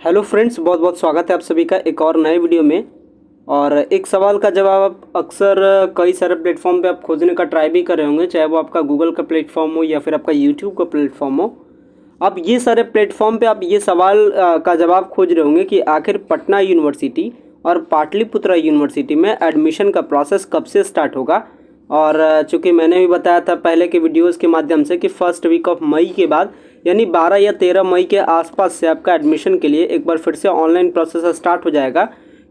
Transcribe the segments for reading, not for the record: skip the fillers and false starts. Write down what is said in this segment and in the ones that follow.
Hello friends, बहुत बहुत स्वागत है आप सभी का एक और नए वीडियो में। और एक सवाल का जवाब आप अक्सर कई सारे प्लेटफॉर्म पे आप खोजने का ट्राई भी कर रहे होंगे, चाहे वो आपका गूगल का प्लेटफॉर्म हो या फिर आपका यूट्यूब का प्लेटफॉर्म हो। आप ये सारे प्लेटफॉर्म पे आप ये सवाल का जवाब खोज रहे होंगे कि आखिर पटना यूनिवर्सिटी और पाटलिपुत्रा यूनिवर्सिटी में एडमिशन का प्रोसेस कब से स्टार्ट होगा। और चूँकि मैंने भी बताया था पहले के वीडियोज़ के माध्यम से कि फर्स्ट वीक ऑफ मई के बाद यानी 12 या 13 मई के आसपास से आपका एडमिशन के लिए एक बार फिर से ऑनलाइन प्रोसेस स्टार्ट हो जाएगा।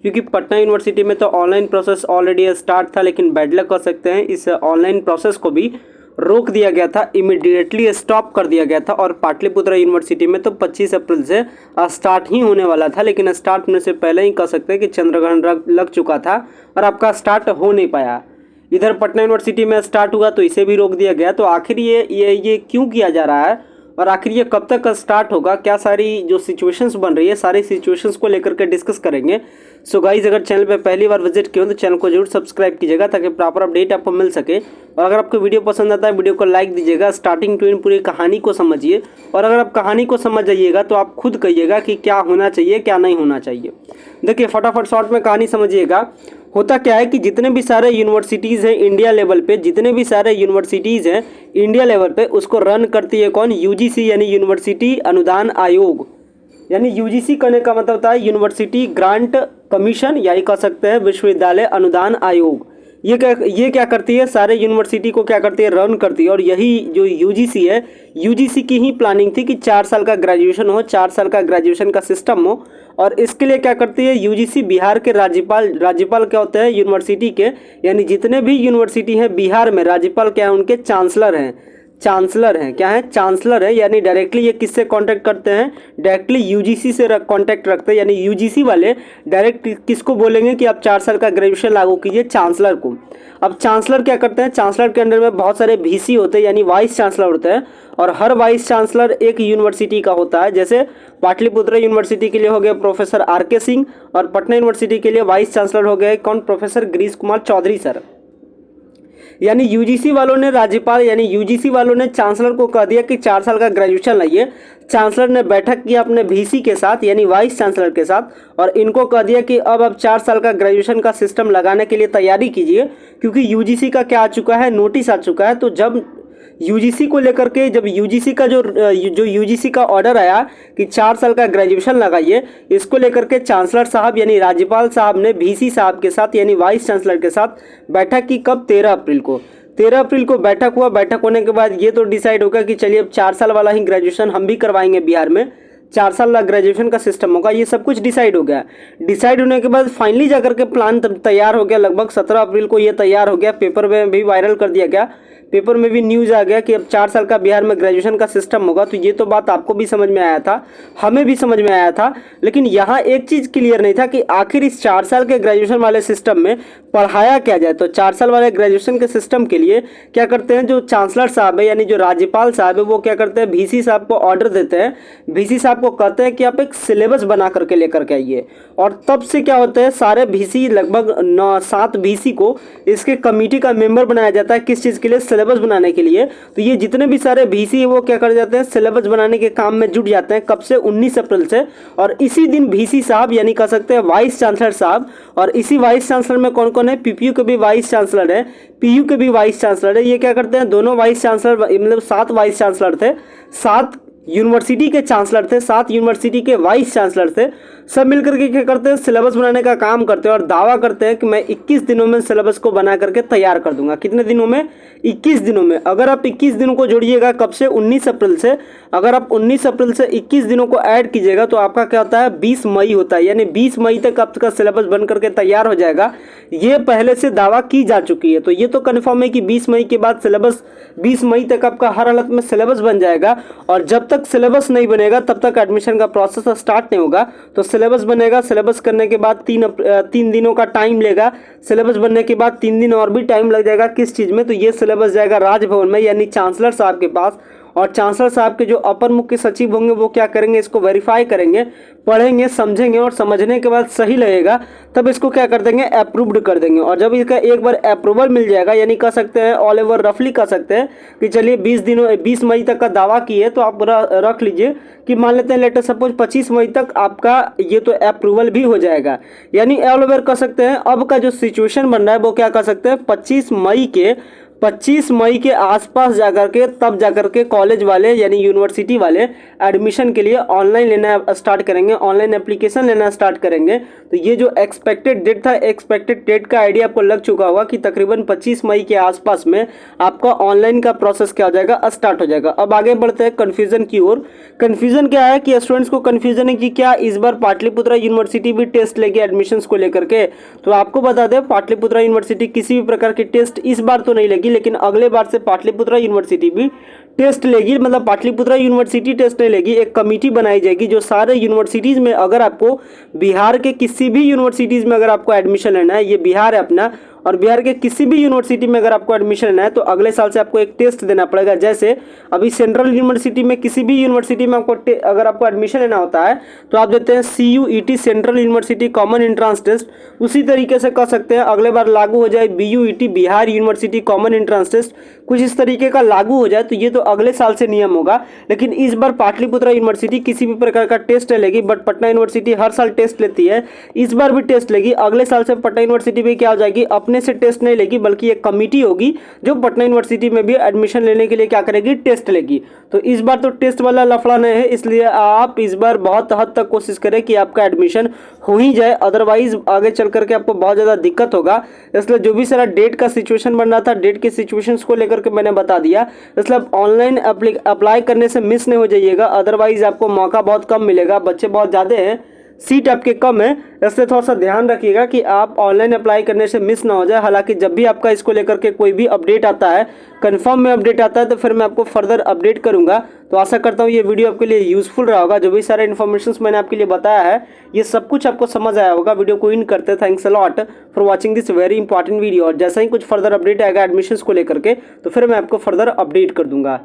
क्योंकि पटना यूनिवर्सिटी में तो ऑनलाइन प्रोसेस ऑलरेडी स्टार्ट था, लेकिन बैड लक कर सकते हैं इस ऑनलाइन प्रोसेस को भी रोक दिया गया था, इमीडिएटली स्टॉप कर दिया गया था। और पाटलिपुत्रा यूनिवर्सिटी में तो 25 अप्रैल से स्टार्ट ही होने वाला था, लेकिन स्टार्ट होने से पहले ही कह सकते हैं कि चंद्रग्रहण लग चुका था और आपका स्टार्ट हो नहीं पाया। इधर पटना यूनिवर्सिटी में स्टार्ट हुआ तो इसे भी रोक दिया गया। तो आखिर ये क्यों किया जा रहा है और आखिर ये कब तक स्टार्ट होगा, क्या सारी जो सिचुएशंस बन रही है सारी सिचुएशंस को लेकर के डिस्कस करेंगे। सो गाइज, अगर चैनल पे पहली बार विजिट किए हो तो चैनल को जरूर सब्सक्राइब कीजिएगा ताकि प्रॉपर अपडेट आपको मिल सके। और अगर आपको वीडियो पसंद आता है वीडियो को लाइक दीजिएगा, स्टार्टिंग टू एंड पूरी कहानी को समझिए। और अगर आप कहानी को समझ जाइएगा तो आप खुद कहिएगा कि क्या होना चाहिए क्या नहीं होना चाहिए। देखिए, फटाफट शॉर्ट में कहानी समझिएगा। होता क्या है कि जितने भी सारे यूनिवर्सिटीज़ हैं इंडिया लेवल पे, जितने भी सारे यूनिवर्सिटीज़ हैं इंडिया लेवल पे, उसको रन करती है कौन? यूजीसी यानी यूनिवर्सिटी अनुदान आयोग। यानी यूजीसी करने का मतलब होता है यूनिवर्सिटी ग्रांट कमीशन, या कह सकते हैं विश्वविद्यालय अनुदान आयोग। ये क्या करती है? सारे यूनिवर्सिटी को क्या करती है? रन करती है। और यही जो यूजीसी है, यूजीसी की ही प्लानिंग थी कि 4 साल का ग्रेजुएशन हो, 4 साल का ग्रेजुएशन का सिस्टम हो। और इसके लिए क्या करती है यूजीसी? बिहार के राज्यपाल क्या होते हैं यूनिवर्सिटी के, यानी जितने भी यूनिवर्सिटी हैं बिहार में, राज्यपाल क्या है? उनके चांसलर हैं। क्या है? चांसलर है। यानी डायरेक्टली ये किससे कांटेक्ट करते हैं? डायरेक्टली यूजीसी से कांटेक्ट रखते हैं। यानी यूजीसी वाले डायरेक्ट किसको बोलेंगे कि आप 4 साल का ग्रेजुएशन लागू कीजिए? चांसलर को। अब चांसलर क्या करते हैं? चांसलर के अंडर में बहुत सारे वीसी होते हैं, यानी वाइस चांसलर होते हैं। और हर वाइस चांसलर एक यूनिवर्सिटी का होता है। जैसे पाटलिपुत्रा यूनिवर्सिटी के लिए हो गए प्रोफेसर आर.के. सिंह, और पटना यूनिवर्सिटी के लिए वाइस चांसलर हो गए कौन? Professor Girish Kumar Chaudhary sir. यानी यूजीसी वालों ने यूजीसी वालों ने चांसलर को कह दिया कि 4 साल का ग्रेजुएशन लाइए। चांसलर ने बैठक की अपने वीसी के साथ, यानी वाइस चांसलर के साथ, और इनको कह दिया कि अब आप 4 साल का ग्रेजुएशन का सिस्टम लगाने के लिए तैयारी कीजिए। क्योंकि यूजीसी का क्या आ चुका है? नोटिस आ चुका है। तो जब यूजीसी को लेकर के जब यूजीसी का जो यूजीसी का ऑर्डर आया कि 4 साल का ग्रेजुएशन लगाइए, इसको लेकर के चांसलर साहब यानी राज्यपाल साहब ने वीसी साहब के साथ यानी वाइस चांसलर के साथ बैठक की। कब? 13 अप्रैल को। 13 अप्रैल को बैठक हुआ। बैठक होने के बाद ये तो डिसाइड होगा कि चलिए अब 4 साल वाला ही ग्रेजुएशन हम भी करवाएंगे बिहार में, 4 साल का ग्रेजुएशन का सिस्टम होगा। ये सब कुछ डिसाइड हो गया। डिसाइड होने के बाद फाइनली जाकर के प्लान तैयार हो गया। लगभग 17 अप्रैल को ये तैयार हो गया। पेपर में भी वायरल कर दिया गया, पेपर में भी न्यूज़ आ गया कि अब 4 साल का बिहार में ग्रेजुएशन का सिस्टम होगा। तो ये तो बात आपको भी समझ में आया था, हमें भी समझ में आया था। लेकिन यहाँ एक चीज़ क्लियर नहीं था कि आखिर इस 4 साल के ग्रेजुएशन वाले सिस्टम में पढ़ाया क्या जाए। तो 4 साल वाले ग्रेजुएशन के सिस्टम के लिए क्या करते हैं, जो चांसलर साहब है यानी जो राज्यपाल साहब है, वो क्या करते हैं? वीसी साहब को ऑर्डर देते हैं। वीसी साहब को कहते हैं कि आप एक सिलेबस बना करके लेकर के आइए। और तब से क्या होता है, सारे वीसी लगभग 7 वीसी को इसके कमेटी का मेंबर बनाया जाता है। किस चीज़ के लिए? सिलेबस बनाने के लिए। तो ये जितने भी सारे वीसी है वो क्या कर जाते हैं? सिलेबस बनाने के काम में जुट जाते हैं। कब से? 19 अप्रैल से। और इसी दिन वीसी साहब यानी कह सकते हैं वाइस चांसलर साहब, और इसी वाइस चांसलर में कौन कौन है? पीपीयू के भी वाइस चांसलर है, पीयू के भी वाइस चांसलर है। ये क्या करते हैं? दोनों वाइस चांसलर, मतलब 7 वाइस चांसलर थे, 7 यूनिवर्सिटी के चांसलर थे, 7 यूनिवर्सिटी के वाइस चांसलर थे। सब मिलकर के क्या करते हैं? सिलेबस बनाने का काम करते हैं और दावा करते हैं कि मैं 21 दिनों में सिलेबस को बना करके तैयार कर दूंगा। कितने दिनों में? 21 दिनों में। अगर आप 21 दिनों को जोड़िएगा, कब से? 19 अप्रैल से। अगर आप 19 अप्रैल से 21 दिनों को ऐड कीजिएगा तो आपका क्या होता है? 20 मई होता है। यानी 20 मई तक आपका सिलेबस बन करके तैयार हो जाएगा। ये पहले से दावा की जा चुकी है। तो ये तो कन्फर्म है कि 20 मई के बाद सिलेबस, 20 मई तक आपका हर हालत में सिलेबस बन जाएगा। और जब तक सिलेबस नहीं बनेगा तब तक एडमिशन का प्रोसेस स्टार्ट नहीं होगा। तो सिलेबस बनेगा, सिलेबस करने के बाद 3 दिनों का टाइम लेगा। सिलेबस बनने के बाद 3 दिन और भी टाइम लग जाएगा। किस चीज़ में? तो ये सिलेबस जाएगा राजभवन में, यानी चांसलर साहब के पास। और चांसलर साहब के जो अपर मुख्य सचिव होंगे वो क्या करेंगे, इसको वेरीफाई करेंगे, पढ़ेंगे, समझेंगे और समझने के बाद सही लगेगा तब इसको क्या कर देंगे, अप्रूव्ड कर देंगे। और जब इसका एक बार अप्रूवल मिल जाएगा, यानी कह सकते हैं ऑल ओवर रफली कह सकते हैं कि चलिए 20 मई तक का दावा किए तो आप रख लीजिए कि मान लेते हैं लेटर सपोज 25 मई तक आपका ये तो अप्रूवल भी हो जाएगा। यानी ऑल ओवर कह सकते हैं अब का जो सिचुएशन बन रहा है वो क्या कह सकते हैं 25 मई के आसपास जाकर के तब जाकर के कॉलेज वाले यानी यूनिवर्सिटी वाले एडमिशन के लिए ऑनलाइन लेना स्टार्ट करेंगे, ऑनलाइन एप्लीकेशन लेना स्टार्ट करेंगे। तो ये जो एक्सपेक्टेड डेट था, एक्सपेक्टेड डेट का आइडिया आपको लग चुका होगा कि तकरीबन 25 मई के आसपास में आपका ऑनलाइन का प्रोसेस क्या हो जाएगा, स्टार्ट हो जाएगा। अब आगे बढ़ते हैं कन्फ्यूजन की ओर। कन्फ्यूजन क्या है कि स्टूडेंट्स को कन्फ्यूजन है कि क्या इस बार पाटलिपुत्रा यूनिवर्सिटी भी टेस्ट लेगी एडमिशंस को लेकर के। तो आपको बता दें पाटलिपुत्रा यूनिवर्सिटी किसी भी प्रकार की टेस्ट इस बार तो नहीं लेगी, लेकिन अगले बार से पाटलिपुत्रा यूनिवर्सिटी भी टेस्ट लेगी। मतलब पाटलिपुत्रा यूनिवर्सिटी टेस्ट नहीं लेगी, एक कमेटी बनाई जाएगी जो सारे यूनिवर्सिटीज़ में, अगर आपको बिहार के किसी भी यूनिवर्सिटीज़ में अगर आपको एडमिशन लेना है, ये बिहार है अपना, और बिहार के किसी भी यूनिवर्सिटी में अगर आपको एडमिशन लेना है तो अगले साल से आपको एक टेस्ट देना पड़ेगा। जैसे अभी सेंट्रल यूनिवर्सिटी में, किसी भी यूनिवर्सिटी में आपको अगर आपको एडमिशन लेना होता है तो आप देते हैं CUET central university common entrance test. उसी तरीके से कह सकते हैं अगले बार लागू हो जाए BUET Bihar university common entrance test, कुछ इस तरीके का लागू हो जाए तो ये तो अगले साल से नियम होगा। लेकिन इस बार पाटलिपुत्रा यूनिवर्सिटी किसी भी प्रकार का टेस्ट लेगी, बट पटना यूनिवर्सिटी हर साल टेस्ट लेती है, इस बार भी टेस्ट लेगी। अगले साल से पटना यूनिवर्सिटी भी क्या हो जाएगी, अपने से टेस्ट नहीं लेगी बल्कि एक कमेटी होगी जो पटना यूनिवर्सिटी में भी एडमिशन लेने के लिए क्या करेगी, टेस्ट लेगी। तो इस बार तो टेस्ट वाला लफड़ा नहीं है, इसलिए आप इस बार बहुत हद तक कोशिश करें कि आपका एडमिशन हो ही जाए, अदरवाइज आगे चल करके आपको बहुत ज़्यादा दिक्कत होगा। इसलिए जो भी सारा डेट का सिचुएशन बन रहा था, डेट के सिचुएशंस को लेकर के मैंने बता दिया, इसलिए ऑनलाइन अप्लाई करने से मिस नहीं हो जाइएगा, अदरवाइज आपको मौका बहुत कम मिलेगा। बच्चे बहुत ज़्यादा हैं, सीट आपके कम है, इसलिए थोड़ा सा ध्यान रखिएगा कि आप ऑनलाइन अप्लाई करने से मिस ना हो जाए। हालांकि जब भी आपका इसको लेकर के कोई भी अपडेट आता है, कंफर्म में अपडेट आता है, तो फिर मैं आपको फर्दर अपडेट करूंगा। तो आशा करता हूँ ये वीडियो आपके लिए यूजफुल रहा होगा। जो भी सारे इन्फॉर्मेशन मैंने आपके लिए बताया है ये सब कुछ आपको समझ आया होगा। वीडियो को इन करते, thanks a lot for watching this very important video. और जैसा ही कुछ फर्दर अपडेट आएगा एडमिशन्स को लेकर के तो फिर मैं आपको फर्दर अपडेट कर दूंगा।